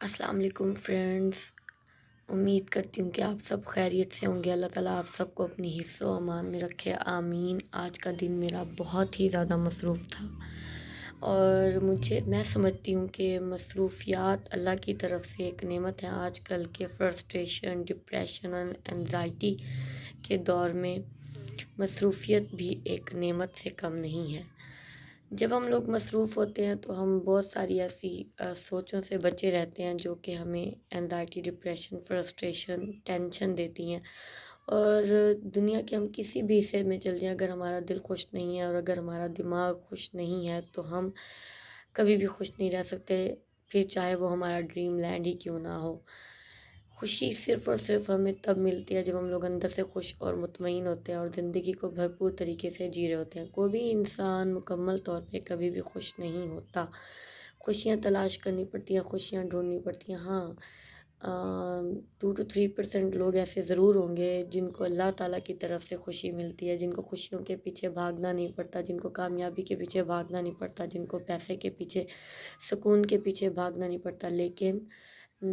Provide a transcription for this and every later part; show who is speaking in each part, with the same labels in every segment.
Speaker 1: السلام علیکم فرینڈز، امید کرتی ہوں کہ آپ سب خیریت سے ہوں گے۔ اللہ تعالیٰ آپ سب کو اپنی حفظ و امان میں رکھے، آمین۔ آج کا دن میرا بہت ہی زیادہ مصروف تھا اور میں سمجھتی ہوں کہ مصروفیات اللہ کی طرف سے ایک نعمت ہے۔ آج کل کے فرسٹریشن، ڈپریشن اور انزائٹی کے دور میں مصروفیت بھی ایک نعمت سے کم نہیں ہے۔ جب ہم لوگ مصروف ہوتے ہیں تو ہم بہت ساری ایسی سوچوں سے بچے رہتے ہیں جو کہ ہمیں انزائٹی، ڈپریشن، فرسٹریشن، ٹینشن دیتی ہیں۔ اور دنیا کے ہم کسی بھی حصے میں چل جائیں، اگر ہمارا دل خوش نہیں ہے اور اگر ہمارا دماغ خوش نہیں ہے تو ہم کبھی بھی خوش نہیں رہ سکتے، پھر چاہے وہ ہمارا ڈریم لینڈ ہی کیوں نہ ہو۔ خوشی صرف اور صرف ہمیں تب ملتی ہے جب ہم لوگ اندر سے خوش اور مطمئن ہوتے ہیں اور زندگی کو بھرپور طریقے سے جی رہے ہوتے ہیں۔ کوئی بھی انسان مکمل طور پہ کبھی بھی خوش نہیں ہوتا، خوشیاں تلاش کرنی پڑتی ہیں، خوشیاں ڈھونڈنی پڑتی ہیں۔ ہاں 2 to 3% لوگ ایسے ضرور ہوں گے جن کو اللہ تعالیٰ کی طرف سے خوشی ملتی ہے، جن کو خوشیوں کے پیچھے بھاگنا نہیں پڑتا، جن کو کامیابی کے پیچھے بھاگنا نہیں پڑتا، جن کو پیسے کے پیچھے، سکون کے پیچھے بھاگنا نہیں پڑتا۔ لیکن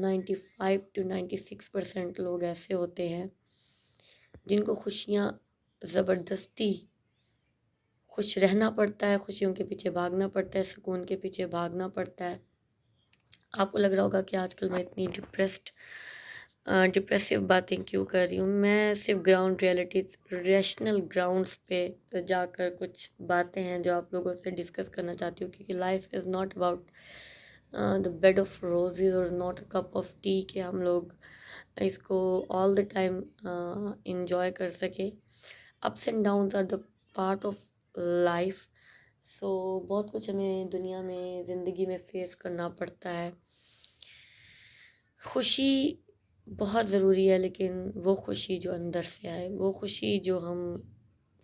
Speaker 1: 95 to 96% لوگ ایسے ہوتے ہیں جن کو خوشیاں زبردستی خوش رہنا پڑتا ہے، خوشیوں کے پیچھے بھاگنا پڑتا ہے، سکون کے پیچھے بھاگنا پڑتا ہے۔ آپ کو لگ رہا ہوگا کہ آج کل میں اتنی ڈپریسو باتیں کیوں کر رہی ہوں۔ میں صرف گراؤنڈ ریئلٹی، ریشنل گراؤنڈس پہ جا کر کچھ باتیں ہیں جو آپ لوگوں سے ڈسکس کرنا چاہتی ہوں، کیونکہ life is not about the bed of roses اور not a cup of tea, کہ ہم لوگ اس کو آل دا ٹائم انجوائے کر سکیں۔ Ups and downs are the part of life. So بہت کچھ ہمیں دنیا میں، زندگی میں فیس کرنا پڑتا ہے۔ خوشی بہت ضروری ہے، لیکن وہ خوشی جو اندر سے آئے، وہ خوشی جو ہم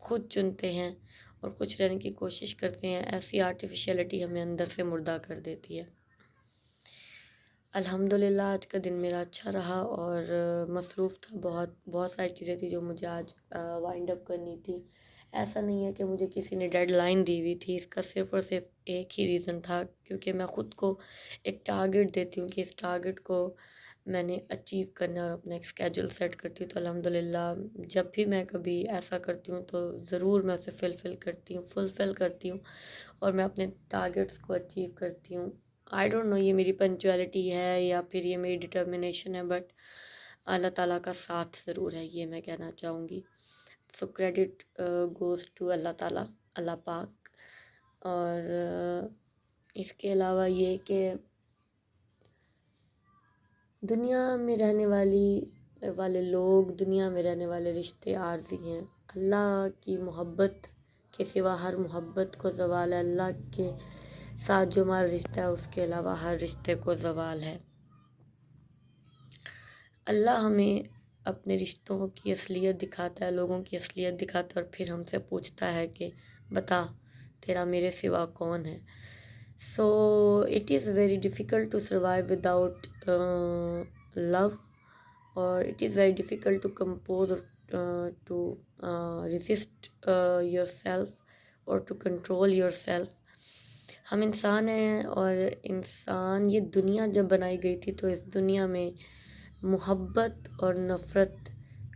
Speaker 1: خود چنتے ہیں اور خوش رہنے کی کوشش کرتے ہیں، ایسی آرٹیفیشیلٹی ہمیں اندر سے مردہ کر دیتی ہے۔ الحمدللہ آج کا دن میرا اچھا رہا اور مصروف تھا، بہت ساری چیزیں تھی جو مجھے آج وائنڈ اپ کرنی تھی۔ ایسا نہیں ہے کہ مجھے کسی نے ڈیڈ لائن دی ہوئی تھی، اس کا صرف اور صرف ایک ہی ریزن تھا، کیونکہ میں خود کو ایک ٹارگٹ دیتی ہوں کہ اس ٹارگٹ کو میں نے اچیو کرنا اور اپنا ایک اسکیجول سیٹ کرتی ہوں۔ تو الحمدللہ جب بھی میں کبھی ایسا کرتی ہوں تو ضرور میں اسے فلفل کرتی ہوں اور میں اپنے ٹارگٹس کو اچیو کرتی ہوں۔ آئی ڈونٹ نو یہ میری پنچویلٹی ہے یا پھر یہ میری ڈٹرمنیشن ہے، بٹ اللہ تعالیٰ کا ساتھ ضرور ہے، یہ میں کہنا چاہوں گی۔ سو کریڈٹ گوز ٹو اللہ تعالیٰ، اللہ پاک۔ اور اس کے علاوہ یہ کہ دنیا میں رہنے والے لوگ، دنیا میں رہنے والے رشتے عارضی ہیں۔ اللہ کی محبت کے سوا ہر محبت کو زوال ہے، اللہ کے ساتھ جو ہمارا رشتہ ہے اس کے علاوہ ہر رشتے کو زوال ہے۔ اللہ ہمیں اپنے رشتوں کی اصلیت دکھاتا ہے، لوگوں کی اصلیت دکھاتا ہے اور پھر ہم سے پوچھتا ہے کہ بتا تیرا میرے سوا کون ہے۔ So it is very difficult to survive without love, اور it is very difficult to compose to resist yourself اور ٹو کنٹرول یور سیلف۔ ہم انسان ہیں اور یہ دنیا جب بنائی گئی تھی تو اس دنیا میں محبت اور نفرت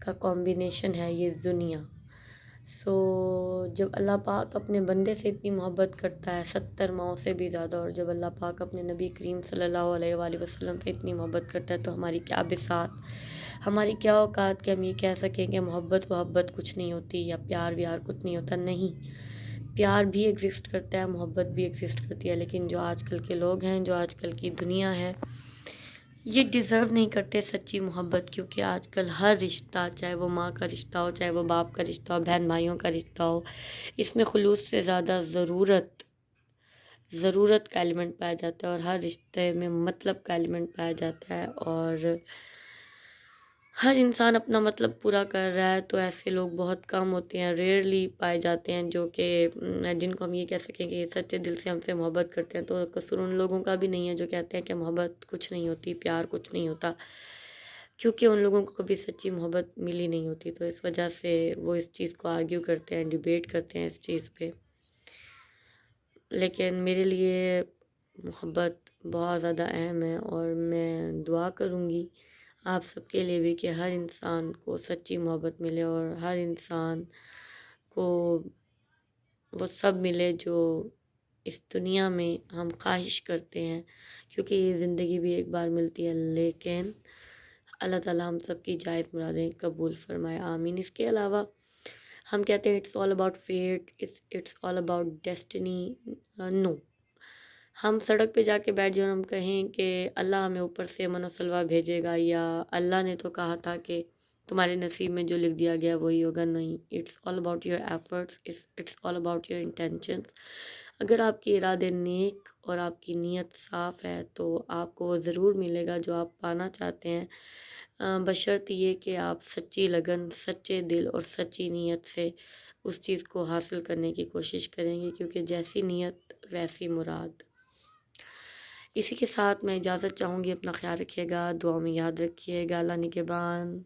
Speaker 1: کا کمبینیشن ہے یہ دنیا۔ سو جب اللہ پاک اپنے بندے سے اتنی محبت کرتا ہے 70 ماؤں سے بھی زیادہ، اور جب اللہ پاک اپنے نبی کریم صلی اللہ علیہ وآلہ وسلم سے اتنی محبت کرتا ہے تو ہماری کیا بساط، ہماری کیا اوقات کہ ہم یہ کہہ سکیں کہ محبت کچھ نہیں ہوتی یا پیار ویار کچھ نہیں ہوتا۔ نہیں، پیار بھی ایگزسٹ کرتا ہے، محبت بھی ایگزسٹ کرتی ہے، لیکن جو آج کل کے لوگ ہیں، جو آج کل کی دنیا ہے، یہ ڈیزرو نہیں کرتے سچی محبت، کیونکہ آج کل ہر رشتہ، چاہے وہ ماں کا رشتہ ہو، چاہے وہ باپ کا رشتہ ہو، بہن بھائیوں کا رشتہ ہو، اس میں خلوص سے زیادہ ضرورت کا ایلیمنٹ پایا جاتا ہے اور ہر رشتے میں مطلب کا ایلیمنٹ پایا جاتا ہے، اور ہر انسان اپنا مطلب پورا کر رہا ہے۔ تو ایسے لوگ بہت کم ہوتے ہیں، ریئرلی پائے جاتے ہیں جو کہ جن کو ہم یہ کہہ سکیں کہ یہ سچے دل سے ہم سے محبت کرتے ہیں۔ تو قصور ان لوگوں کا بھی نہیں ہے جو کہتے ہیں کہ محبت کچھ نہیں ہوتی، پیار کچھ نہیں ہوتا، کیونکہ ان لوگوں کو کبھی سچی محبت ملی نہیں ہوتی۔ تو اس وجہ سے وہ اس چیز کو آرگیو کرتے ہیں، ڈیبیٹ کرتے ہیں اس چیز پہ۔ لیکن میرے لیے محبت بہت زیادہ اہم ہے، اور میں دعا کروں گی آپ سب کے لیے بھی کہ ہر انسان کو سچی محبت ملے، اور ہر انسان کو وہ سب ملے جو اس دنیا میں ہم خواہش کرتے ہیں، کیونکہ یہ زندگی بھی ایک بار ملتی ہے، لیکن اللہ تعالیٰ ہم سب کی جائز مرادیں قبول فرمائے، آمین۔ اس کے علاوہ ہم کہتے ہیں it's all about fate, it's all about destiny, no. ہم سڑک پہ جا کے بیٹھ جائیں اور ہم کہیں کہ اللہ ہمیں اوپر سے امن و سلوہ بھیجے گا، یا اللہ نے تو کہا تھا کہ تمہارے نصیب میں جو لکھ دیا گیا وہی ہوگا، نہیں۔ It's all about your efforts, it's all about your intentions. اگر آپ کی ارادے نیک اور آپ کی نیت صاف ہے تو آپ کو وہ ضرور ملے گا جو آپ پانا چاہتے ہیں، بشرط یہ کہ آپ سچی لگن، سچے دل اور سچی نیت سے اس چیز کو حاصل کرنے کی کوشش کریں گے، کیونکہ جیسی نیت ویسی مراد۔ اسی کے ساتھ میں اجازت چاہوں گی، اپنا خیال رکھیے گا، دعاؤں میں یاد رکھیے گا، اللہ نگہبان۔